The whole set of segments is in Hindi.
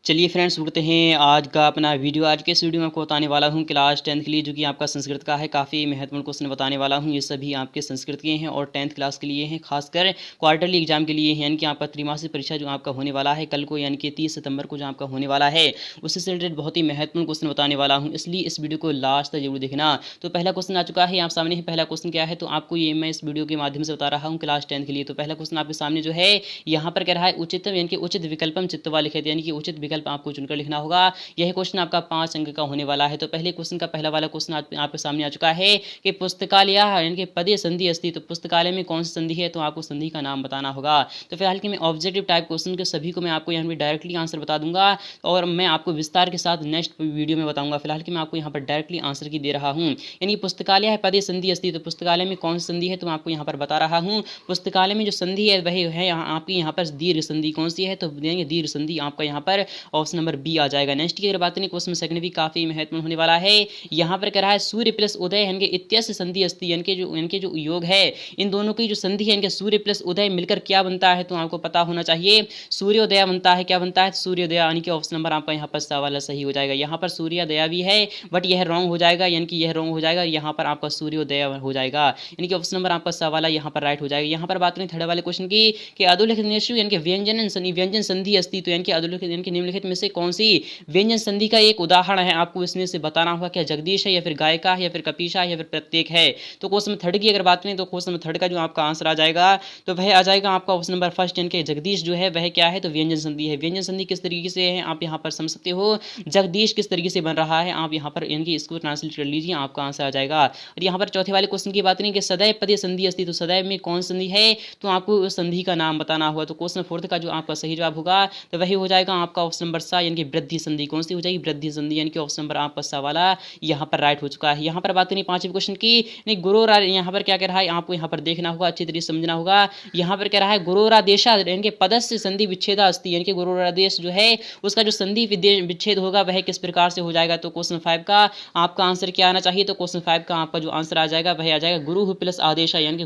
चलिए फ्रेंड्स, उठते हैं आज का अपना वीडियो। आज के इस वीडियो में आपको बताने वाला हूँ क्लास 10th के लिए, जो कि आपका संस्कृत का है। काफ़ी महत्वपूर्ण क्वेश्चन बताने वाला हूँ। ये सभी आपके संस्कृत के हैं और 10th क्लास के लिए हैं, खासकर क्वार्टरली एग्जाम के लिए हैं। यानी कि आपका त्रैमासिक परीक्षा जो आपका होने वाला है कल को, यानी कि 30 सितंबर को जो आपका होने वाला है, उससे से रिलेटेड बहुत ही महत्वपूर्ण क्वेश्चन बताने वाला हूँ। इसलिए इस वीडियो को लास्ट तक जरूर देखना। तो पहला क्वेश्चन आ चुका है आप सामने है। पहला क्वेश्चन क्या है, तो आपको ये मैं इस वीडियो के माध्यम से बता रहा हूँ क्लास 10th के लिए। तो पहला क्वेश्चन आपके सामने जो है यहाँ पर कह रहा है उचितम, यानी कि उचित विकल्पम चित्तवा लिखित, यानी कि उचित विकल्प आपको चुनकर लिखना होगा। यह क्वेश्चन आपका 5 अंक का होने वाला है। तो पहले क्वेश्चन का पहला वाला क्वेश्चन आपके सामने आ चुका है कि पुस्तकालय यानी कि पदे संधि अस्ति, तो पुस्तकालय में कौन सी संधि है, तो आपको संधि का नाम बताना होगा। तो फिलहाल कि मैं ऑब्जेक्टिव टाइप क्वेश्चन के सभी को मैं आपको यहाँ पर डायरेक्टली आंसर बता दूंगा और मैं आपको विस्तार के साथ नेक्स्ट वीडियो में बताऊंगा। फिलहाल कि मैं आपको यहाँ पर डायरेक्टली आंसर की दे रहा हूँ। यानी पुस्तकालय है पदे संधि अस्ति, तो पुस्तकालय में कौन सी संधि है, तो मैं आपको यहाँ पर बता रहा हूँ। पुस्तकालय में जो संधि है वह है आपकी यहाँ पर दीर्घ संधि। कौन सी है, तो दीर्घ संधि आपका यहाँ पर ऑप्शन नंबर बी आ जाएगा। नेक्स्ट की अगर बात करें, क्वेश्चन सेकंड भी काफी महत्वपूर्ण होने वाला है। यहाँ पर कह रहा है सूर्य प्लस उदय यानी कि इत्यस्य संधि अस्ति, यानी कि जो योग है इन दोनों की जो संधि है, इनके सूर्य प्लस उदय मिलकर क्या बनता है, तो आपको पता होना चाहिए सूर्योदय बनता है। क्या बनता है, सूर्योदय, यानी कि ऑप्शन नंबर आपका यहाँ पर सवाल सही हो जाएगा। यहाँ पर सूर्योदय भी है बट यह रॉन्ग हो जाएगा, यानी कि यह रॉन्ग हो जाएगा। यहाँ पर आपका सूर्योदय हो जाएगा, यानी कि ऑप्शन नंबर आपका सवाल यहाँ पर राइट हो जाएगा। यहाँ पर बात करें थर्ड वाले क्वेश्चन की कि अधोलिखित यानी कि व्यंजन संधि अस्ति, तो यानी कि अधोलिखित यानी कि निम्नलिखित में से कौन सी व्यंजन संधि का एक उदाहरण है, आपको इसमें से बताना होगा। क्या जगदीश है, या फिर गायिका है, या फिर कपीशा है, या फिर प्रत्येक है। तो क्वेश्चन नंबर थर्ड की अगर बात करें, तो क्वेश्चन नंबर थर्ड का जो आपका आंसर आ जाएगा, तो वह आ जाएगा आपका ऑप्शन नंबर फर्स्ट, यानी कि जगदीश जो है वह क्या है, तो व्यंजन संधि है। व्यंजन संधि किस तरीके से है आप यहाँ पर समझ सकते हो, जगदीश किस तरीके से बन रहा है, आप यहाँ पर यानी कि इसको ट्रांसलेट कर लीजिए, आपका आंसर आ जाएगा। और यहाँ पर चौथे वाले क्वेश्चन की बात करें कि सदैव पदे संधि अस्ति, तो सदैव में कौन संधि है, तो आपको उस संधि का नाम बताना होगा। तो क्वेश्चन फोर्थ का जो आपका सही जवाब होगा, तो वही हो जाएगा आपका ऑप्शन नंबर सा, यानी कि वृद्धि संधि। कौन सी हो जाएगी, वृद्धि संधि, यानी कि ऑप्शन नंबर आपका सा वाला यहाँ पर राइट हो चुका है। यहाँ पर बात करें पांचवें क्वेश्चन की, नहीं गुरोरा, यहाँ पर क्या कह रहा है, आपको यहाँ पर देखना होगा, अच्छी तरीके से समझना होगा। यहाँ पर कह रहा है गुरोरादेशा, यानी कि पदस्य संधि विच्छेदा अस्ति, यानी कि गुरोरादेश जो है उसका जो संधि विच्छेद होगा वह किस प्रकार से हो जाएगा। तो क्वेश्चन 5 का आपका आंसर क्या आना चाहिए, तो क्वेश्चन 5 का आपका जो आंसर आ जाएगा वह आ जाएगा गुरु प्लस आदेश, यानी कि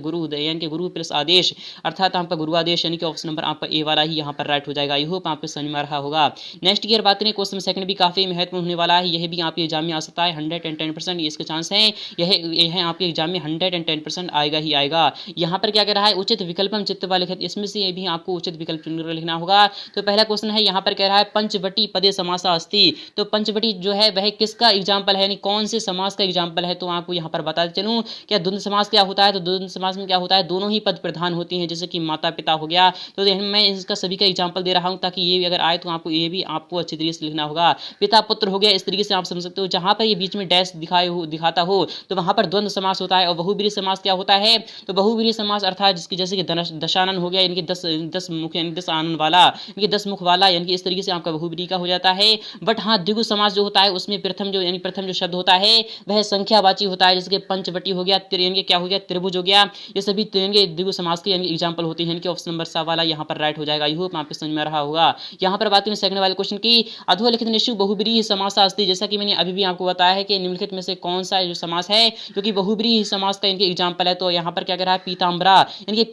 गुरु प्लस आदेश, अर्थात आपका गुरु आदेश, यानी कि ऑप्शन नंबर आपका ए वाला ही यहाँ पर राइट हो जाएगा। आई होप आपको समझ में आ रहा होगा। नेक्स्ट की बात करें, क्वेश्चन सेकंड भी काफी महत्वपूर्ण होने वाला है। यह भी आपके एग्जाम में आ सकता है, 110% इसके चांस है। यह आपके एग्जाम में 110% आएगा ही आएगा। यहाँ पर क्या कह रहा है, उचित विकल्पम चित्तवा लिखित, इसमें से भी आपको उचित विकल्प चुनकर लिखना होगा। तो पहला क्वेश्चन है, यहाँ पर कह रहा है पंचवटी पदे समासा अस्ति, तो पंचवटी जो है वह किसका एग्जाम्पल है, यानी कौन से समास का एग्जाम्पल है। तो आपको यहाँ पर बताते चलूं, क्या द्वंद्व समास क्या होता है, तो द्वंद्व समास में क्या होता है, दोनों ही पद प्रधान होती हैं, जैसे कि माता पिता हो गया। तो मैं इसका सभी का एग्जाम्पल दे रहा हूँ ताकि ये भी अगर आए तो आपको ये भी आपको अच्छी तरीके से लिखना होगा। पिता पुत्र हो गया, इस तरीके से आप समझ सकते हो। जहां पर ये बीच में डैश दिखाता हो तो वहां पर द्वंद्व समास होता है। और बहुब्रीहि समास क्या होता है, तो बहुब्रीहि समास अर्थात जिसकी जैसे कि दशानन हो गया, यानी कि 10 मुख, यानी 10 आनन वाला, यानी कि 10 मुख वाला, यानी कि इस तरीके से आपका बहुब्रीहि का हो जाता है। बट हाँ, द्विगु समास जो होता है उसमें प्रथम जो शब्द होता है वह संख्यावाची होता है, जैसे कि पंचवटी हो गया, यानी कि क्या हो गया, त्रिभुज हो गया। ये सभी द्विगु समास के यानी एग्जाम्पल होते हैं, यानी कि ऑप्शन नंबर सा वाला यहाँ पर राइट हो जाएगा। आई होप आपको समझ में आ रहा होगा। यहाँ पर बात करें सेकंड वाले क्वेश्चन की, अधोलिखित निश्चु बहुब्रीहि समासा अस्ति, जैसा कि मैंने अभी भी आपको बताया है कि निम्नलिखित में से कौन सा जो समास है जो कि बहुब्रीहि समास का इनके एग्जाम्पल है। तो यहाँ पर क्या कह रहा है, पीताम्बरा, यानी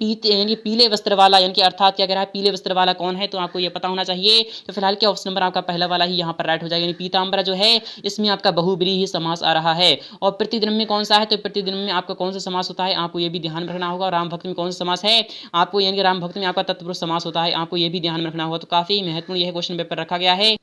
कि पीले वस्त्र वाला, यानी कि अर्थात क्या कह रहा है, पीले वस्त्र वाला कौन है, तो आपको ये पता होना चाहिए। तो फिलहाल क्या ऑप्शन नंबर आपका पहला वाला ही यहाँ पर राइट हो जाएगा, यानी पीताम्बरा जो है इसमें आपका बहुब्रीहि समास आ रहा है। और प्रतिदिन में कौन सा है, तो प्रतिदिन में आपका कौन सा समास होता है, आपको ये भी ध्यान में रखना होगा। राम भक्त में कौन सा समास है, आपको यानी कि राम भक्त में आपका तत्पुरुष समास होता है, आपको ये भी ध्यान में रखना होगा। तो काफी महत्वपूर्ण यह क्वेश्चन पेपर रखा गया है।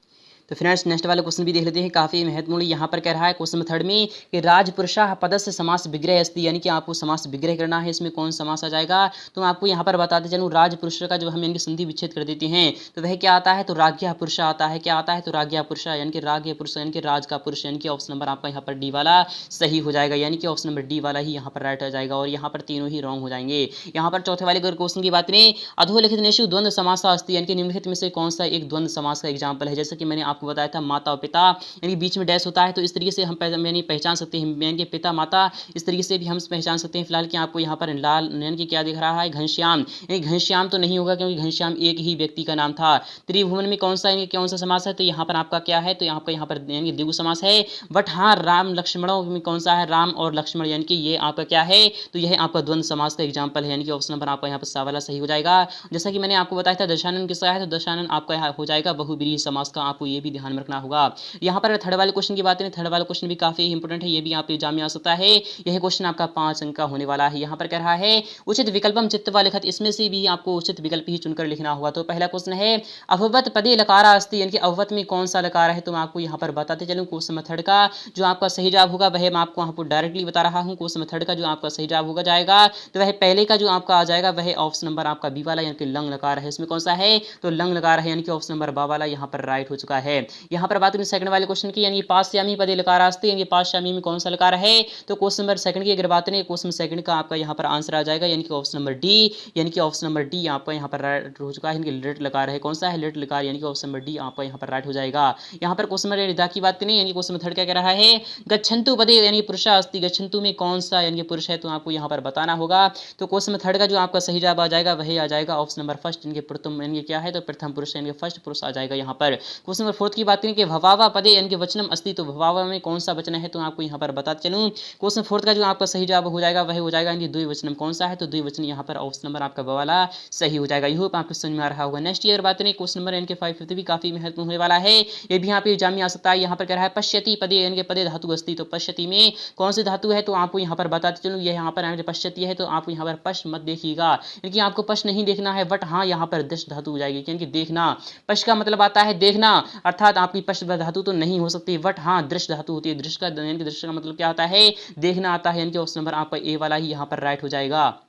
तो फ्रेंड्स नेक्स्ट वाला क्वेश्चन भी देख लेते हैं, काफी महत्वपूर्ण। यहाँ पर कह रहा है क्वेश्चन थर्ड में कि राजपुरुषः पदस्य समास विग्रह अस्ति, यानी कि आपको समास विग्रह करना है। इसमें कौन समास आ जाएगा, तो आपको यहाँ पर बताते चलूँ, राजपुरुष का जब हम इनकी संधि विच्छेद कर देते हैं तो वह क्या आता है, तो राज्ञः पुरुष आता है। क्या आता है, तो राज्ञः पुरुष, यानी कि राज्ञ पुरुष, यानी कि राज का पुरुष, यानी कि ऑप्शन नंबर आपका यहाँ पर डी वाला सही हो जाएगा, यानी कि ऑप्शन नंबर डी वाला ही यहाँ पर राइट हो जाएगा। और यहाँ पर तीनों ही रॉन्ग हो जाएंगे। यहाँ पर चौथे वाले क्वेश्चन की बात करें, अधोलिखित नेषु द्वंद्व समासा अस्ति, यानी कि निम्नलिखित में से कौन सा एक द्वंद्व समास का एग्जाम्पल है। जैसे कि मैंने आपको बताया था माता और पिता यानी कि बीच में डैश होता है, तो इस तरीके से हम पहचान सकते हैं यानी कि पिता माता, इस तरीके से भी हम पहचान सकते हैं। फिलहाल कि आपको यहाँ पर लाल यानी कि क्या दिख रहा है, घनश्याम, यानी घनश्याम तो नहीं होगा क्योंकि घनश्याम एक ही व्यक्ति का नाम था। त्रिभुवन में कौन सा समास है, तो यहाँ पर आपका क्या है, तो यहाँ पर यानी द्विगु समास है। बट हाँ, राम लक्ष्मणों में कौन सा है, राम और लक्ष्मण, यानी कि ये आपका क्या है, तो यह आपका द्वंद्व समास का एग्जाम्पल है, यानी कि ऑप्शन नंबर आपका यहाँ पर सा वाला सही हो जाएगा। जैसा कि मैंने आपको बताया था दशानन किसका है, तो दशानन आपका यहाँ हो जाएगा बहुब्रीहि समास का, आपको ये भी ध्यान में रखना होगा। यहाँ पर थर्ड वाले क्वेश्चन की बात करें, थर्ड वाला क्वेश्चन भी काफी इंपोर्टेंट है, ये भी आप एग्जाम में आ सकता है। यह क्वेश्चन आपका 5 अंक का होने वाला है। यहाँ पर कह रहा है उचित विकल्पम चित्वा लिखत, इसमें से भी आपको उचित विकल्प ही चुनकर लिखना होगा। तो पहला क्वेश्चन है अभवत पदे लकारा अस्ति, यानी कि अभवत में कौन सा लकार है, तो मैं आपको यहाँ पर बताते चलूँ। क्वेश्चन मेथड का जो आपका सही जवाब होगा वह मैं आपको यहाँ पर डायरेक्टली बता रहा हूँ। क्वेश्चन मेथड का जो आपका सही जवाब होगा जाएगा, तो वह पहले का जो आपका आ जाएगा वह ऑप्शन नंबर आपका बी वाला, यानी कि लंग लकार है। इसमें कौन सा है, तो लंग लकार है, यानी कि ऑप्शन नंबर बा वाला यहाँ पर राइट हो चुका है। यहाँ पर बात करें सेकंड वाले क्वेश्चन की, यानी पाश्यामी पदे लकारास्ते, यानी पाश्यामी में कौन सा लकार है, तो क्वेश्चन नंबर सेकंड की अगर बात करें, क्वेश्चन सेकंड का आपका यहाँ पर आंसर आ जाएगा, यानी कि ऑप्शन नंबर डी, यानी कि ऑप्शन नंबर डी आपका यहाँ पर राइट हो चुका है। यानी कि लिट लकार है, कौन सा है, लिट लकार, यानी कि ऑप्शन नंबर डी आपका यहाँ पर राइट हो जाएगा। यहाँ पर क्वेश्चन नंबर रिदा की बात करें, यानी क्वेश्चन नंबर थर्ड क्या कह रहा है, गच्छन्तु पदे, यानी पुरुषा अस्ति, गच्छन्तु में कौन सा यानी कि पुरुष है, तो आपको यहाँ पर बताना होगा। तो क्वेश्चन नंबर थर्ड का जो आपका सही जवाब आ जाएगा वही आ जाएगा ऑप्शन नंबर फर्स्ट, यानी कि प्रथम, यानी क्या है, तो प्रथम पुरुष, यानी कि फर्स्ट पुरुष आ जाएगा यहाँ पर। क्वेश्चन नंबर फोर्थ की बात करें कि भवावा पदे, यानी कि वचनम अस्ति, तो भवावा में कौन सा वचन है, तो आपको यहाँ पर बताते चलूँ। क्वेश्चन फोर्थ का जो आपका सही जवाब हो जाएगा वह हो जाएगा, यानी द्विवचनम कौन सा है, तो द्विवचन यहाँ पर ऑप्शन नंबर आपका वाला सही हो जाएगा। यही आपको समझ में आ रहा होगा। नेक्स्ट ईयर बात करें क्वेश्चन नंबर यानी कि 5 भी काफी महत्वपूर्ण होने वाला है, ये भी यहाँ पे एग्जाम में आ सकता है। यहाँ पर कह रहा है पश्यति पदे, यानी कि पदे धातु अस्ति, तो पश्यति में कौन सी धातु है, तो आपको यहाँ पर बताते चलूँ। ये यहाँ पर पश्यति है, तो आपको यहाँ पर पश मत देखिएगा, यानी आपको पश नहीं देखना है, बट हाँ यहाँ पर दृष्ट धातु हो जाएगी, यानी कि देखना। पश का मतलब आता है देखना, अर्थात आपकी पश धातु तो नहीं हो सकती, बट हाँ दृष्ट धातु होती है। दृष्ट का यानी कि दृष्ट का मतलब क्या आता है, देखना आता है, यानी कि ऑप्शन नंबर आपका ए वाला ही यहाँ पर राइट हो जाएगा।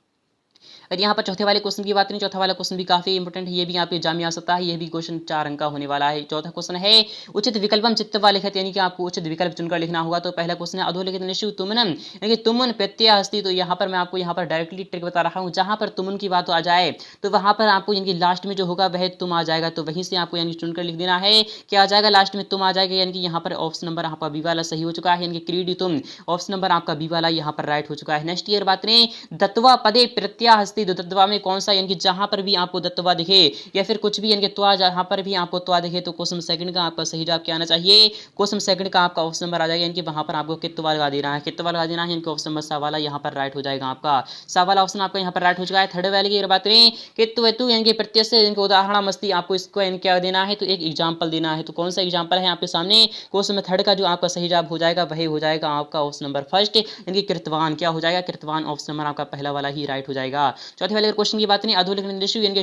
अगर यहाँ पर चौथे वाले क्वेश्चन की बात करें, चौथा वाला क्वेश्चन भी काफी इंपोर्टेंट है, ये भी आपके एग्जाम में आ सकता है। ये भी क्वेश्चन 4 अंक का होने वाला है। चौथा क्वेश्चन है उचित विकल्पम चित्वा लिखत, यानी कि आपको उचित विकल्प चुनकर लिखना होगा। तो पहला क्वेश्चन है अधोलिखित निषु तुमनम, यानी कि तुमन प्रत्यय अस्ति, तो यहाँ पर मैं आपको यहाँ पर डायरेक्टली ट्रिक बता रहा हूँ। जहाँ पर तुमन की बात आ जाए तो वहाँ पर आपको यानी कि लास्ट में जो होगा वह तुम आ जाएगा, तो वहीं से आपको यानी चुनकर लिख देना है। क्या आ जाएगा, लास्ट में तुम आ जाएगा, यानी कि यहाँ पर ऑप्शन नंबर आपका बी वाला सही हो चुका है, यानी कि क्रीडी तुम, ऑप्शन नंबर आपका बी वाला यहाँ पर राइट हो चुका है। नेक्स्ट ईयर बात करें दत्वा पदे प्रत्यय अस्ति, तो दत्वा में कौन सा, यानी कि जहां पर भी आपको दत्वा दिखे या फिर कुछ भी यानी कि त्वा, जहां पर भी आपको त्वा दिखे, तो क्वेश्चन सेकंड का आपका सही जवाब क्या आना चाहिए, क्वेश्चन सेकंड का आपका ऑप्शन नंबर आ जाएगा, यानी कि वहां पर आपको कित्वा लगा देना है, कित्वा लगा देना है, यानी कि ऑप्शन नंबर सा वाला यहाँ पर राइट हो जाएगा। आपका सा वाला ऑप्शन आपका यहाँ पर राइट हो चुका है। थर्ड वाले की बात करें कित्वतु, यानी कि प्रत्यय से, यानी कि उदाहरण मस्ती, आपको इसको यानी क्या देना है, तो एक एग्जाम्पल देना है। तो कौन सा एग्जाम्पल है आपके सामने, क्वेश्चन में थर्ड का जो आपका सही जवाब हो जाएगा वही हो जाएगा आपका ऑप्शन नंबर फर्स्ट, यानी कि कृतवान। क्या हो जाएगा, कृतवान, ऑप्शन नंबर आपका पहला वाला ही राइट हो जाएगा। चौथे वाले क्वेश्चन की बात करें अधोलिखित इनके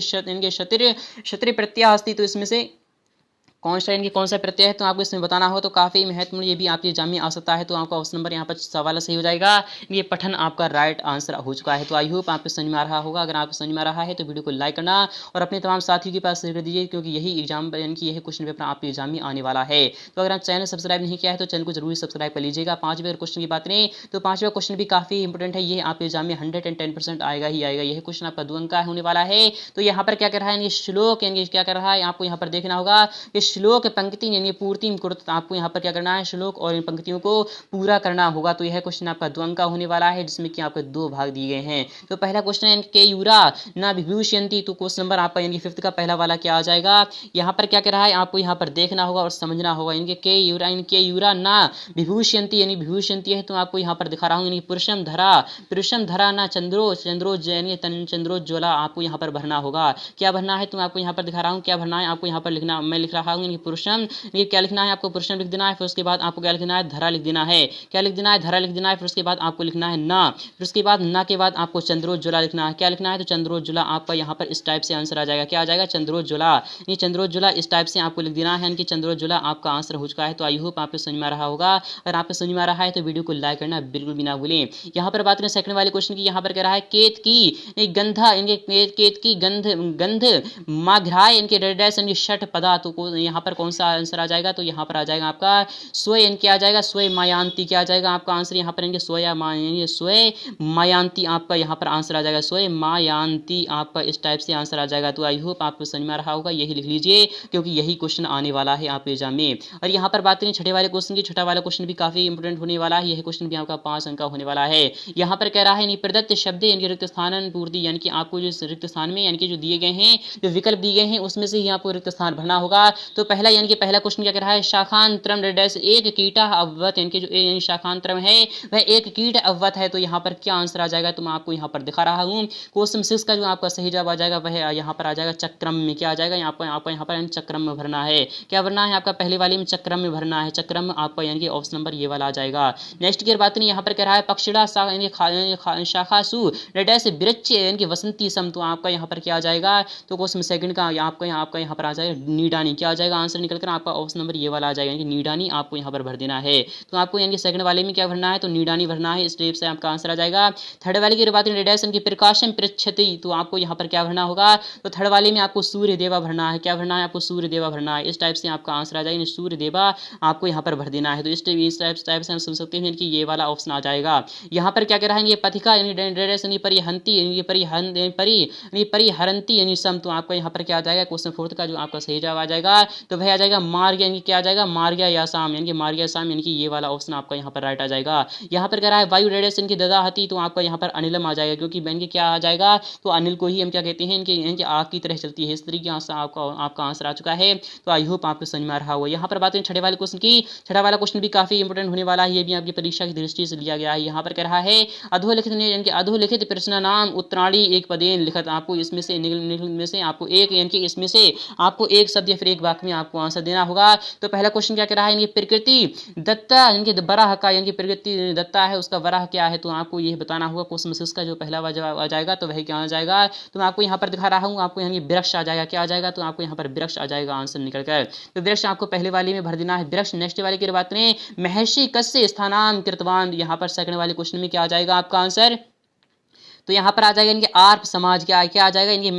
क्षत्रिय प्रत्यय अस्ति, तो इसमें से कौन सा इनकी कौन सा प्रत्यय है, तो आपको इसमें बताना हो। तो काफी महत्वपूर्ण ये भी आपके एग्जाम में आ सकता है। तो आपका ऑप्शन नंबर यहाँ पर सवाल सही हो जाएगा, ये पठन आपका राइट आंसर हो चुका है। तो आई होप आपको समझ में आ रहा होगा। अगर आपको समझ में आ रहा है तो वीडियो को लाइक करना और अपने तमाम साथियों के पास शेयर कर दीजिए, क्योंकि यही एग्जाम यानी कि यही क्वेश्चन पेपर आपके एग्जाम में आने वाला है। तो अगर आप चैनल सब्सक्राइब नहीं किया है तो चैनल को जरूर सब्सक्राइब कर लीजिएगा। 5वें क्वेश्चन की बात करें तो 5वां क्वेश्चन भी काफी इंपोर्टेंट है, ये आपके एग्जाम में 110% आएगा ही आएगा। यही क्वेश्चन आपका 2 अंक का होने वाला है। तो यहाँ पर क्या कर रहा है, ये श्लोक यानी क्या कर रहा है, आपको यहाँ पर देखना होगा कि श्लोक पंक्ति यानी पूर्ति कुरुत, आपको यहाँ पर क्या करना है, श्लोक और इन पंक्तियों को पूरा करना होगा। तो यह क्वेश्चन आपका 2 अंक का होने वाला है, जिसमें कि आपको 2 भाग दिए गए हैं। तो पहला क्वेश्चन है के यूरा ना विभूषयंती, तो क्वेश्चन नंबर आपका यानी 5th का पहला वाला क्या आ जाएगा, यहाँ पर क्या कर रहा है, आपको यहाँ पर देखना होगा और समझना होगा। इनके के यूरा ना विभूषयंती, यानी विभूषयंती है, तो आपको यहाँ पर दिखा रहा हूँ, यानी पुरुषम धरा ना चंद्रोज्ज्वला, आपको यहाँ पर भरना होगा। क्या भरना है, तो आपको यहाँ पर दिखा रहा हूँ क्या भरना है, आपको यहाँ पर लिखना, मैं लिख रहा हूँ पुरुषम, क्या लिखना है, आपको पुरुषम लिख देना है। फिर उसके बाद आपको क्या लिखना है, धरा लिख देना है। क्या लिख देना है, धरा लिख देना है। फिर उसके बाद आपको लिखना है ना, फिर उसके बाद ना के बाद आपको चंद्रोज्ज्वला लिखना है। क्या लिखना है, तो चंद्रोज्ज्वला, आपका यहाँ पर इस टाइप से आंसर आ जाएगा। क्या आ जाएगा, चंद्रोज्ज्वला, ये चंद्रोज्ज्वला इस टाइप से आपको लिख देना है, यानी कि चंद्रोज्ज्वला आपका आंसर हो चुका है। तो आई होप आपको समझ में आ रहा होगा। अगर आपको समझ में आ रहा है तो वीडियो को लाइक करना बिल्कुल भी ना भूलें। यहाँ पर बात करें सेकंड वाले क्वेश्चन की, यहाँ पर कह रहा है केत की गंधा, इनके केत की गंध माघ्राय, इनके डैश यानी 6 पदा, तो यहाँ पर कौन सा आंसर आ जाएगा, तो यहाँ पर आ जाएगा आपका स्वयं क्या आ जाएगा, स्वयं मायांती क्या आ जाएगा आपका आंसर यहाँ पर यानी स्वयं मायांती आपका यहाँ पर आंसर आ जाएगा, स्वयं मायांती आपका इस टाइप से आंसर आ जाएगा। तो आई होप आपको समझ में आ रहा होगा, यही लिख लीजिए क्योंकि यही क्वेश्चन आने वाला है आपके एग्जाम में। और यहाँ पर बात करें छठे वाले क्वेश्चन की, छठा वाला क्वेश्चन भी काफी इंपोर्टेंट होने वाला है, यही क्वेश्चन भी आपका 5 अंक का होने वाला है। यहाँ पर कह रहा है प्रदत्त शब्द यानी रिक्त स्थान पूर्ति, यानी कि आपको जो रिक्त स्थान में यानी कि जो दिए गए हैं, जो विकल्प दिए गए हैं उसमें से ही आपको रिक्त स्थान भरना होगा। तो पहला यानी कि पहला क्वेश्चन क्या कह रहा है, शाखांतरम डैश एक कीटा अववत, यानी कि जो शाखांतरम है वह एक कीट अववत है। तो यहाँ पर क्या आंसर आ जाएगा, तो मैं आपको यहाँ पर दिखा रहा हूँ। क्वेश्चन 6 का जो आपका सही जवाब आ जाएगा वह यहाँ पर आ जाएगा चक्रम में, क्या आ जाएगा आपको यहाँ पर चक्रम में भरना है। क्या भरना है आपका पहले वाले में चक्रम में भरना है, चक्रम आपका यानी कि ऑप्शन नंबर ये वाला आ जाएगा। नेक्स्ट की बात नहीं, यहाँ पर कह रहा है पक्षिड़ा शाखासु डैश वृक्ष यानी कि वसंती सम, तो आपका यहाँ पर क्या आ जाएगा, तो क्वेश्चन सेकंड का आपका यहाँ पर आ जाएगा नीडानी, क्या आ जाएगा आंसर निकल कर आपका ऑप्शन नंबर ये वाला आ जाएगा, यानी कि नीडानी आपको यहाँ पर भर देना है। तो आपको यानी कि सेकंड वाले में क्या भरना है, तो नीडानी भरना है, इस टाइप से आपका आंसर आ जाएगा। थर्ड वाले की बात रेडिएशन की प्रकाशम पृच्छति, तो आपको यहाँ पर क्या भरना होगा, तो थर्ड वाले में आपको सूर्य देवा भरना है, क्या भरना है आपको सूर्य देवा भरना है, इस टाइप से आपका आंसर आ जाएगा, सूर्य देवा आपको यहाँ पर भर देना है। तो इस टाइप से हम सुन सकते हैं कि ये वाला ऑप्शन आ जाएगा। यहाँ पर क्या कह रहा है, ये पथिका यानी रेडिएशन परिहंती परिहरंती यानी सम, तो आपको यहाँ पर क्या आ जाएगा, क्वेश्चन 4 का जो आपका सही जवाब आ जाएगा तो वह आ जाएगा मार्ग, यानी क्या आ जाएगा मार्ग्या या शाम, यानी कि मार्ग्या शाम, यानी कि ये वाला ऑप्शन आपका यहाँ पर राइट आ जाएगा। यहाँ पर कह रहा है वायु रेडिएशन की ददाहती, तो आपका यहाँ पर अनिलम आ जाएगा, क्योंकि बहन की क्या आ जाएगा, तो अनिल को ही हम क्या कहते हैं, इनकी आग की तरह चलती है, इस तरीके से आपका आंसर आ चुका है। तो आई होप आपको समझ में आ रहा होगा। यहाँ पर बात करें छठे वाले क्वेश्चन की, छठा वाला क्वेश्चन भी काफी इंपोर्टेंट होने वाला है, ये भी आपकी परीक्षा की दृष्टि से लिया गया है। यहाँ पर कह रहा है अधोलिखित प्रश्न नाम उत्तराणी एक पदेन लिखत, आपको इसमें से आपको एक यानी कि इसमें से आपको एक शब्द या फिर एक वाक्य में आपको आंसर देना होगा। तो पहला क्वेश्चन क्या कह रहा है, यानी प्रकृति दत्ता यानी कि वराह का, यानी कि प्रकृति दत्ता है उसका वराह क्या है, तो आपको ये बताना होगा। क्वेश्चन 6 का जो पहला जवाब आ जाएगा तो वही क्या आ जाएगा, तो मैं आपको यहाँ पर दिखा रहा हूँ, आपको यानी वृक्ष आ जाएगा, क्या आ जाएगा, तो आपको यहाँ पर वृक्ष आ जाएगा आंसर निकल कर। तो वृक्ष आपको पहले वाले में भर देना है वृक्ष। नेक्स्ट वाले की बात करें महर्षि कस्य स्थानांतरितवान, यहाँ पर सेकंड वाले क्वेश्चन में क्या आ जाएगा आपका आंसर, तो यहाँ पर आ जाएगा इनके आर्प समाज क्या आ जाएगा, इनके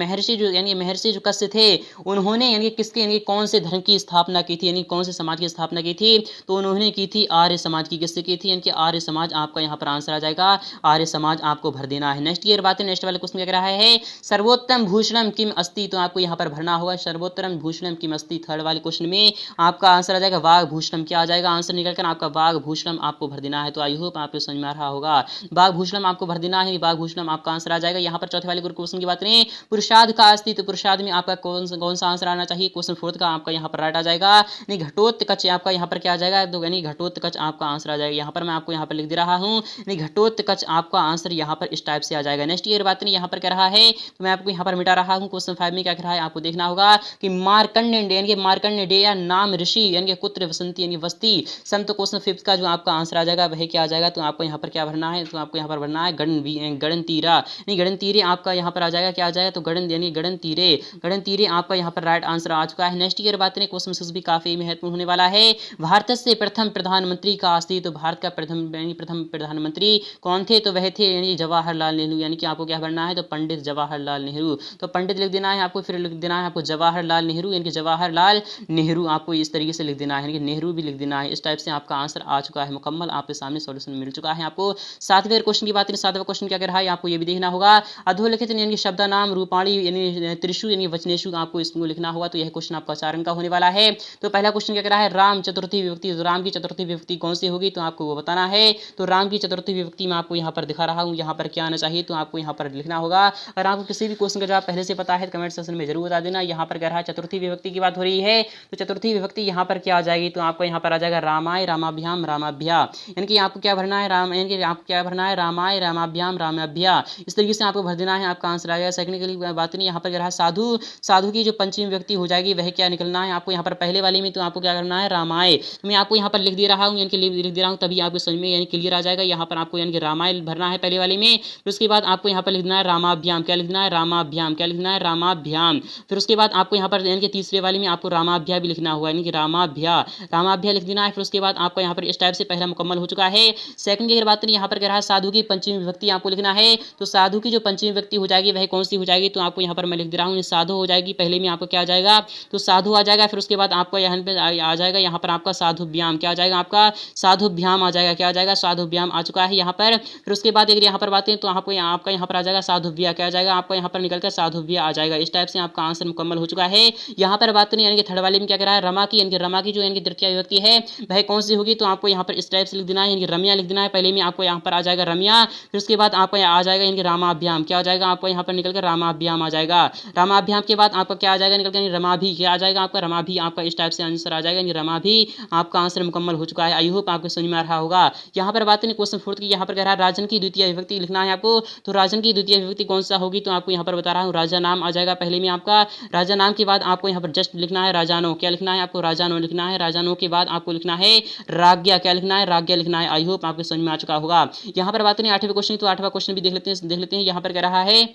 महर्षि जो कस्य थे उन्होंने यानी किसके यानी कौन से धर्म की स्थापना की थी, यानी कौन से समाज की स्थापना की थी, तो उन्होंने की थी आर्य समाज की। किससे की थी, यानी कि आर्य समाज आपका यहाँ पर आंसर आ जाएगा, आर्य समाज आपको भर देना है। नेक्स्ट ईयर बात है, नेक्स्ट वाले क्वेश्चन क्या कह रहा है सर्वोत्तम भूषणम किम अस्ति, तो आपको यहाँ पर भरना होगा सर्वोत्तम भूषणम किम अस्ति। थर्ड वाले क्वेश्चन में आपका आंसर आ जाएगा वाघ भूषणम, क्या आ जाएगा आंसर निकल कर आपका वाघ भूषणम आपको भर देना है। तो आई होप आपको समझ में आ रहा होगा, वाघ भूषणम आपको भर देना है, वाघ भूषणम आपका आंसर आ जाएगा। यहाँ पर चौथे वाले क्वेश्चन की बात करें पुरुषार्थ का अस्ति, तो पुरुषार्थ में आपका कौन सा आंसर आना चाहिए, क्वेश्चन 4 का आपका यहाँ पर राइट आ जाएगा। यानी घटोत्कच आपका यहाँ पर क्या आ जाएगा, तो यानी घटोत्कच आपका आंसर आ जाएगा। यहाँ पर मैं आपको यहाँ पर लिख दे रहा हूँ, यानी घटोत्कच आपका आंसर यहाँ पर इस टाइप से आ जाएगा। नेक्स्ट ईयर बात नहीं, यहाँ पर कह रहा है तो मैं आपको यहाँ पर मिटा रहा हूँ। क्वेश्चन 5 में क्या कह रहा है आपको देखना होगा कि मार्कंडेय नाम ऋषि यानी कुत्र वसंती यानी वस्ती सम, तो क्वेश्चन 5 का जो आपका आंसर आ जाएगा वह क्या आ जाएगा, तो आपको यहाँ पर क्या भरना है, तो आपको यहाँ पर भरना है गणतीरा, यानी गणतीरे आपका यहाँ पर आ जाएगा, क्या आ जाएगा, तो गणतीरे आपका यहाँ पर राइट आंसर आ चुका है। नेक्स्ट ईयर बात करें क्वेश्चन 6 भी काफी महत्वपूर्ण होने वाला है। भारत से प्रथम प्रधानमंत्री का अस्ति, तो भारत का प्रथम प्रधानमंत्री कौन थे, तो वह थे यानी जवाहरलाल नेहरू, यानी कि आपको क्या भरना है, तो पंडित जवाहरलाल नेहरू। तो पंडित लिख देना है आपको, फिर लिख देना है आपको जवाहरलाल नेहरू, यानी कि जवाहरलाल नेहरू आपको इस तरीके से लिख देना है, यानी कि नेहरू भी लिख देना है। इस टाइप से आपका आंसर आ चुका है मुकम्मल, आपके सामने सॉल्यूशन मिल चुका है आपको। सातवें क्वेश्चन की बात करें, सातवां क्वेश्चन क्या कर रहा है आपको ये भी देखना होगा। अधोलिखित यानी शब्द नाम रूपाणी यानी त्रिशु यानी वचनेशु आपको इसको लिखना होगा। तो यह क्वेश्चन आपका 4 अंक का होने वाला है। तो पहला क्वेश्चन क्या कह रहा है राम चतुर्थी विभक्ति, तो राम की चतुर्थी विभक्ति कौन सी होगी, तो आपको वो बताना है। तो राम की चतुर्थी विभक्ति में आपको यहाँ पर दिखा रहा हूँ, यहाँ पर क्या आना चाहिए, तो आपको यहाँ पर लिखना होगा। अगर आपको किसी भी क्वेश्चन का जवाब पहले से पता है तो कमेंट सेक्शन में जरूर बता देना। यहाँ पर कह रहा है चतुर्थी विभक्ति की बात हो रही है, तो चतुर्थी विभक्ति यहाँ पर क्या आ जाएगी, तो आपको यहाँ पर आ जाएगा रामाय रामाभ्याम रामाभ्या, यानी कि आपको क्या भरना है राम, यानी कि आपको क्या भरना है रामाय रामाभ्याम रामाभ्या, इस तरीके से आपको भर देना है, आपका आंसर आ जाएगा। सेकंड के लिए बात नहीं, यहाँ पर कह रहा है साधु, साधु की जो पंचमी व्यक्ति हो जाएगी वह क्या निकलना है आपको। यहाँ पर पहले वाले में तो आपको क्या करना है रामाय, तो मैं आपको यहाँ पर लिख दे रहा हूँ, यानी कि लिख दे रहा हूँ, तभी आपको समझ में यानी क्लियर आ जाएगा। यहाँ पर आपको यानी कि रामायण भरना है पहले वाले में, फिर उसके बाद आपको यहाँ पर लिखना है रामाभ्याम, क्या लिखना है रामाभ्याम, क्या लिखना है रामाभ्याम, फिर उसके बाद आपको यहाँ पर यानी कि तीसरे वाले में आपको रामाभ्या भी लिखना हुआ, यानी कि रामाभ्या लिख देना है। फिर उसके बाद आपको यहाँ पर इस टाइप से पहला मुकम्मल हो चुका है। सेकंड की अगर बात करें, यहाँ पर कह रहा है साधु की पंचमी विभक्ति आपको लिखना है, तो साधु की जो पंचमी व्यक्ति हो जाएगी वह कौन सी हो जाएगी, तो आपको यहाँ पर मैं लिख दे रहा हूँ, साधु हो जाएगी। पहले में आपको क्या आ जाएगा, तो साधु आ जाएगा। फिर उसके बाद आपको यहाँ पे आ जाएगा यहाँ पर आपका साधुव्याम, क्या आ जाएगा आपका साधुव्याम आ जाएगा, क्या आ जाएगा साधुव्याम आ चुका है यहाँ पर। फिर उसके बाद अगर यहाँ पर बात करें तो आपको आपका यहाँ पर आ जाएगा साधुव्या, क्या आ जाएगा आपका यहाँ पर निकल कर साधुव्या आ जाएगा। इस टाइप से आपका आंसर मुकम्मल हो चुका है। यहाँ पर बात करें यानी कि थर्ड वाले में क्या कह रहा है, रमा की, यानी कि रमा की जो यानी कि तृतीय विभक्ति है वह कौन सी होगी, तो आपको यहाँ पर इस टाइप से लिख देना है, यानी कि रम्या लिख देना है। पहले में आपको यहाँ पर आ जाएगा रम्या, फिर उसके बाद आपको आ जाएगा यानी कि रामाभ्याम, क्या आ जाएगा आपको यहाँ पर निकल कर रामाभ्याम आ जाएगा। रामाभ्याम के बाद आपका क्या आ जाएगा निकल कर रमा भी, क्या आ जाएगा आपका रमा भी, आपका इस टाइप से आंसर आ जाएगा, यानी रमा भी आपका आंसर मुकम्मल हो चुका है। आई होप आपको समझ में आ रहा होगा। यहाँ पर बात करें क्वेश्चन 4 की, यहाँ पर कह रहा है राजन की द्वितीय विभक्ति लिखना है आपको। तो राजन की द्वितीय विभक्ति कौन सा होगी, तो आपको यहाँ पर बता रहा हूँ, राजा नाम आ जाएगा। पहले में आपका राजा नाम के बाद आपको यहाँ पर जस्ट लिखना है राजानो, क्या लिखना है आपको राजानो लिखना है। राजानो के बाद आपको लिखना है राज्ञा, क्या लिखना है राज्ञा लिखना है। आई होप आपको समझ में आ चुका होगा। यहाँ पर बात करें 8वें क्वेश्चन, तो 8वां क्वेश्चन भी देख लेते हैं। यहाँ पर कह रहा है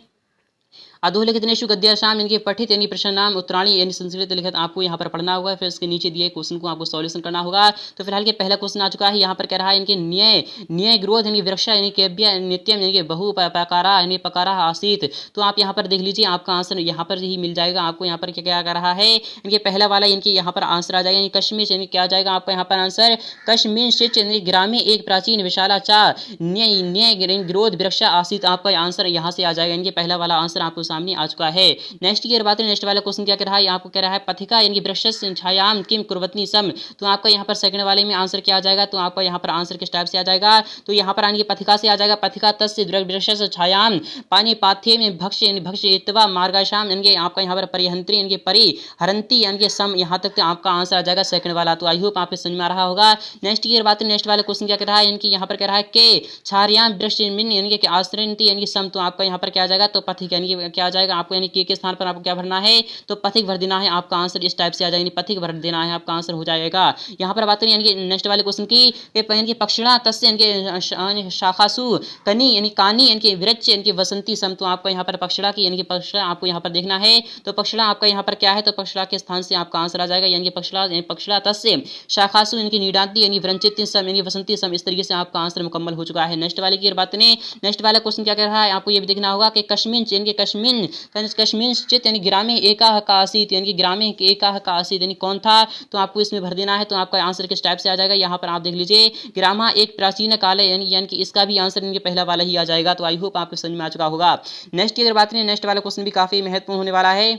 अधोलिखितेषु गद्याशाम इनके पठित यानी प्रश्न नाम उत्तराणी यानी संस्कृत लिखित आपको यहाँ पर पढ़ना होगा। फिर इसके नीचे दिए क्वेश्चन को आपको सॉल्यूशन करना होगा। तो फिलहाल के पहला क्वेश्चन आ चुका है। यहाँ पर कह रहा है इनके न्याय ग्रोध यानी वृक्ष यानी केव्य नित्यम यानी कि बहु पकारा यानी पकारा आसीत। तो आप यहाँ पर देख लीजिए, आपका आंसर यहाँ पर ही मिल जाएगा। आपको यहाँ पर क्या कर रहा है, इनके पहला वाला इनके यहाँ पर आंसर आ जाएगा, यानी कश्मीर यानी क्या आ जाएगा आपका यहाँ पर आंसर कश्मीर ग्रामे एक प्राचीन विशाला चा न्याय ग्रोध वृक्ष आसीत, आपका आंसर यहाँ से आ जाएगा। इनके पहला वाला आंसर आपको सामने आ चुका है। नेक्स्ट की बात है, नेक्स्ट वाला क्वेश्चन क्या कह रहा है, आपको कह रहा है पथिका यानी वृक्षस्य छायाम किम कुर्वती सम। तो आपका यहाँ पर सेकंड वाले में आंसर क्या आ जाएगा, तो आपका यहाँ पर आंसर किस टाइप से आ जाएगा, तो यहाँ पर आने पथिका से आ जाएगा। पथिका तस्य वृक्षस्य छायाम पानी पाथ्य में भक्ष्य इत्वा मार्गाशाम यानी आपका यहाँ पर परिहंत्री यानी परिहरंती यानी सम, यहाँ तक आपका आंसर आ जाएगा सेकंड वाला। तो आई होप आपको समझ में आ रहा होगा। नेक्स्ट की बात है, नेक्स्ट वाला क्वेश्चन क्या कह रहा है, इनकी यहाँ पर कह रहा है के छायाम वृक्ष यानी कि आश्रयंती यानी सम। तो आपका यहाँ पर क्या आ जाएगा, तो पथिक यानी क्या आ जाएगा आपको, यानी के स्थान पर आपको क्या भरना है, तो पथिक भर देना है। आपका आंसर इस टाइप से आ जाएगा, पथिक भर देना है, आपका आंसर हो जाएगा। यहाँ पर बात करें यानी कि नेक्स्ट वाले क्वेश्चन की पक्षिणा तस्य यानी शाखासु कनी यानी कानी यानी वृक्ष यानी वसंती सम। तो आपको यहाँ पर पक्षिणा की यानी कि पक्षिणा आपको यहाँ पर देखना है। तो पक्षिणा आपका यहाँ पर क्या है, तो पक्षिणा के स्थान से आपका आंसर आ जाएगा, यानी पक्षिणा तस्य शाखासु यानी नीडांती यानी वृंचित सम यानी वसंती सम। इस तरीके से आपका आंसर मुकम्मल हो चुका है। नेक्स्ट वाले की बात करें, नेक्स्ट वाला क्वेश्चन क्या कर रहा है, आपको ये भी देखना होगा कि कश्मीर यानी कश्मीर चित यानी ग्रामे एकाह का आसीत यानी कि ग्रामे एकाह का आसीत यानी कौन था, तो आपको इसमें भर देना है। तो आपका आंसर किस टाइप से आ जाएगा, यहाँ पर आप देख लीजिए ग्रामा एक प्राचीन काल है यानी कि इसका भी आंसर इनके पहला वाला ही आ जाएगा। तो आई होप आपको समझ में आ चुका होगा। नेक्स्ट की अगर बात करें, नेक्स्ट वाला क्वेश्चन भी काफी महत्वपूर्ण होने वाला है।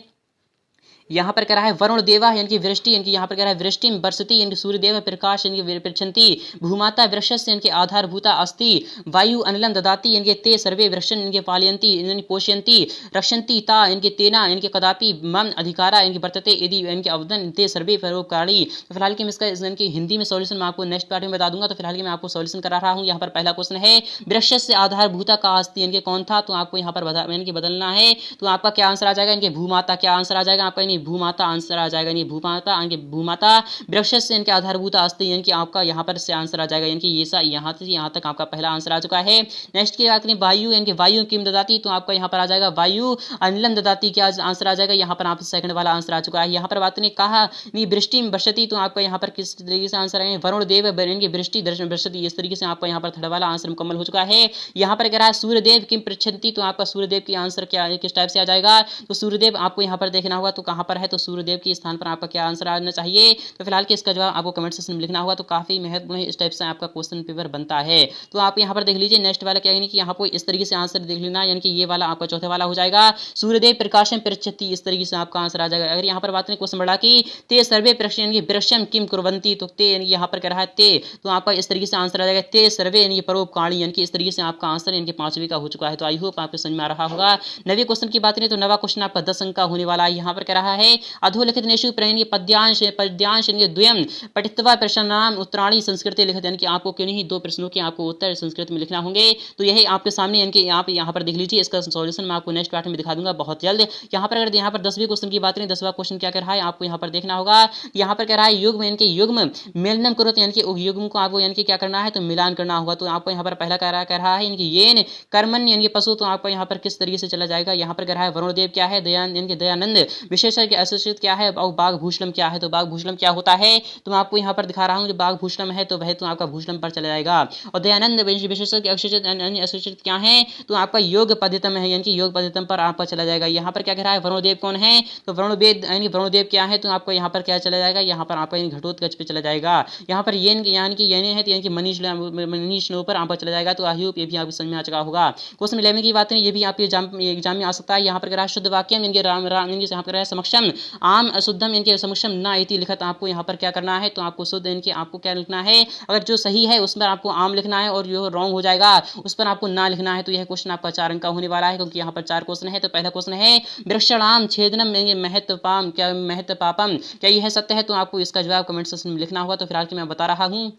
यहाँ पर कह रहा है वरुण देवा यानी कि वृष्टि यानी कि यहाँ पर कह रहा है वृष्टि बरसती यानी सूर्यदेव प्रकाश यानी कि पृच्छन्ति भूमाता वृक्षस्य यानी कि आधारभूता अस्ति वायु अनिलं ददाति यानी कि ते सर्वे वृक्षन यानी कि पालयन्ति यानी पोषयन्ति रक्षन्ति ता यानी कि तेना यानी कि कदापि मम अधिकारा यानी कि वर्तते यदि यानी कि अवदन ते सर्वे परोपकारी। तो फिलहाल की मैं इसका यानी कि हिंदी में सॉल्यूशन मैं आपको नेक्स्ट पार्ट में बता दूंगा। तो फिलहाल की मैं आपको सॉल्यूशन करा रहा हूँ। यहाँ पर पहला क्वेश्चन है वृक्षस्य आधारभूता का अस्ति यानी कि कौन था, तो आपको यहाँ पर यानी कि बदलना है। तो आपका क्या आंसर आ जाएगा, यानी कि भूमाता, क्या आंसर आ जाएगा आपका, भूमाता आंसर आ जाएगा। यानी भूमाता वृक्षस्य यानी कि आधारभूत अस्ति यानी कि आपका यहाँ पर से आंसर आ जाएगा। यानी कि ये यहाँ तक आपका पहला आंसर आ चुका है। नेक्स्ट की बात करें वायु यानी कि वायु किम ददाती, तो आपका यहाँ पर आ जाएगा वायु अनिलम ददाती, क्या आंसर आ जाएगा, यहाँ पर आप सेकंड वाला आंसर आ चुका है। यहाँ पर बात करें कहा वृष्टि बरसती, तो आपका यहाँ पर किस तरीके से आंसर आएगा, वरुण देव यानी वृष्टि बरसती, इस तरीके से आपका यहाँ पर थर्ड वाला आंसर मुकम्मल हो चुका है। यहाँ पर कह रहा है सूर्यदेव किम पृच्छन्ति, तो आपका सूर्यदेव की आंसर क्या किस टाइप से आ जाएगा, तो सूर्यदेव आपको यहाँ पर देखना होगा तो कहाँ पर है, तो सूर्यदेव के स्थान पर आपका क्या आंसर आना चाहिए। तो फिलहाल के इसका जवाब आपको कमेंट सेक्शन में लिखना होगा। तो काफी महत्वपूर्ण है, इस टाइप से आपका क्वेश्चन पेपर बनता है। तो आप यहाँ पर देख लीजिए नेक्स्ट वाला क्या, यानी कि यहाँ पर इस तरीके से आंसर देख लेना, यानी कि ये वाला आपका चौथे वाला हो जाएगा सूर्यदेव प्रकाशम पृच्छति, इस तरीके से आपका आंसर आ जाएगा। अगर यहाँ पर बात करें क्वेश्चन बढ़ा कि ते सर्वे वृक्षम किम कुर्वन्ति, तो ते यानी यहाँ पर कह रहा है ते, तो आपका इस तरीके से आंसर आ जाएगा ते सर्वे यानी परोपकारी, यानी कि इस तरीके से आपका आंसर यानी पांचवी का हो चुका है। तो आई होप आपको समझ में आ रहा होगा। नवे क्वेश्चन की बात करें तो नवा क्वेश्चन आपका 10 अंक का होने वाला है। यहाँ पर कह रहा है अधोलिखित नेषु प्रणीय पद्यांश यानी द्वयम पठित्वा प्रश्नानाम उत्तराणी संस्कृत लिखित, यानी कि आपको किन्हीं दो प्रश्नों के आपको उत्तर संस्कृत में लिखना होंगे। तो यही आपके सामने, यानी कि आप यहाँ पर देख लीजिए, इसका सॉल्यूशन मैं आपको नेक्स्ट पार्ट में दिखा दूंगा बहुत जल्द। यहाँ पर अगर यहाँ पर 10वें क्वेश्चन की बात करें, 10वां क्वेश्चन क्या कर रहा है आपको यहाँ पर देखना होगा। यहाँ पर कह रहा है युग्म यानी कि युग्म मेलनम करो, यानी कि युग्म को आपको यानी कि क्या करना है, तो मिलान करना होगा। तो आपको यहाँ पर पहला कह रहा है यानी कि येन कर्मन यानी कि पशु, तो आपको यहाँ पर किस तरीके से चला जाएगा। यहाँ पर कह रहा है वरुण देव क्या है, दयान यानी कि दयानंद विशेष विशेषण के असोसिएट क्या है और बाघभूषणम क्या है। तो बाघभूषणम क्या होता है तो मैं आपको यहाँ पर दिखा रहा हूँ। जो बाघभूषणम है तो वह तो आपका भूषणम पर चला जाएगा। और दयानंद विशेषण के असोसिएट क्या है तो आपका योग पद्धतम है, यानी कि योग पद्धतम पर आपका चला जाएगा। यहाँ पर क्या कह रहा है वरुणदेव कौन है तो वरुणवेद यानी वरुणदेव क्या है तो आपको यहाँ पर क्या चला जाएगा, यहाँ पर आपका घटोत्कच पे चला जाएगा। यहाँ पर येन यानी कि येने है तो यानी कि मनीष पर आप चला जाएगा। तो आई होप ये भी आपको समझ में आ चुका होगा। क्वेश्चन 11 की बात करें, ये भी आपके एग्जाम में आ सकता है। यहाँ पर कह शुद्ध वाक्यम इनके राम यहाँ पर समक्षम आम अशुद्धम इनके समक्षम ना इति लिखत। आपको यहाँ पर क्या करना है तो आपको शुद्ध इनके आपको क्या लिखना है, अगर जो सही है उस पर आपको आम लिखना है और जो रॉन्ग हो जाएगा उस पर आपको ना लिखना है। तो यह क्वेश्चन आपका 4 अंक का होने वाला है, क्योंकि यहाँ पर 4 क्वेश्चन है। तो पहला क्वेश्चन है वृक्षणाम छेदनम महत्वपाम क्या महत्वपापम, क्या यह सत्य है। तो आपको इसका जवाब कमेंट सेक्शन में लिखना होगा। तो फिलहाल कि मैं बता रहा हूँ।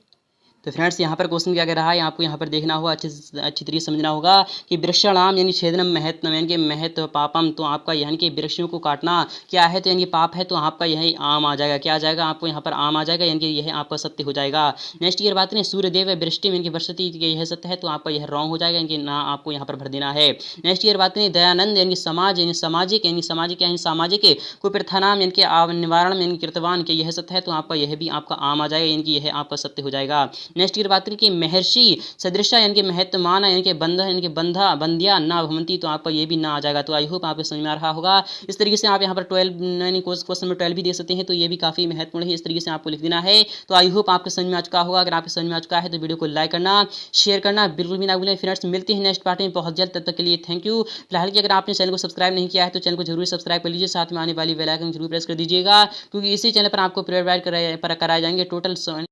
तो फ्रेंड्स यहाँ पर क्वेश्चन क्या कह रहा है आपको यहाँ पर देखना होगा, अच्छी तरीके से समझना होगा कि वृक्षणाम यानी छेदनम महत्व यानी कि महत्व पापम, तो आपका यानी कि वृक्षों को काटना क्या है तो यानी पाप है। तो आपका यही आम आ जाएगा, क्या आ जाएगा आपको यहाँ पर आम आ जाएगा, यानी कि यह आपका सत्य हो जाएगा। नेक्स्ट ईयर बात करें सूर्यदेव वृष्टि यानी कि वर्षति यह सत्य है। तो आपका यह रॉन्ग हो जाएगा, यानी ना आपको यहाँ पर भर देना है। नेक्स्ट ईयर बात करें दयानंद यानी समाज यानी सामाजिक यानी सामाजिक कुप्रथानाम यानी कि निवारण यानी कृतवान के यह सत्य है। तो आपका यह भी आपका आम आ जाएगा, यानी कि यह आपका सत्य हो जाएगा। नेक्स्ट ईयर बात करें कि महर्षि सदृशा यानी कि महत्वमान यानी कि बंधा यानी कि बंध्या ना भवंती। तो आपका ये भी ना आ जाएगा। तो आई होप आपको समझ में आ रहा होगा। इस तरीके से आप यहाँ पर 12 यानी क्वेश्चन में 12 भी दे सकते हैं। तो ये भी काफी महत्वपूर्ण है, इस तरीके से आपको लिख देना है। तो आई होप आपको समझ में आ चुका होगा। अगर आपको समझ में आ चुका है तो वीडियो को लाइक करना, शेयर करना बिल्कुल भी ना भूलें। फ्रेंड्स मिलते हैं नेक्स्ट पार्ट में बहुत जल्द, तब तक के लिए थैंक यू। फिलहाल कि अगर आपने चैनल को सब्सक्राइब नहीं किया है तो चैनल को जरूर सब्सक्राइब कर लीजिए, साथ में आने वाली बेल आइकन जरूर प्रेस कर दीजिएगा, क्योंकि इसी चैनल पर आपको प्रोवाइड कराए जाएंगे टोटल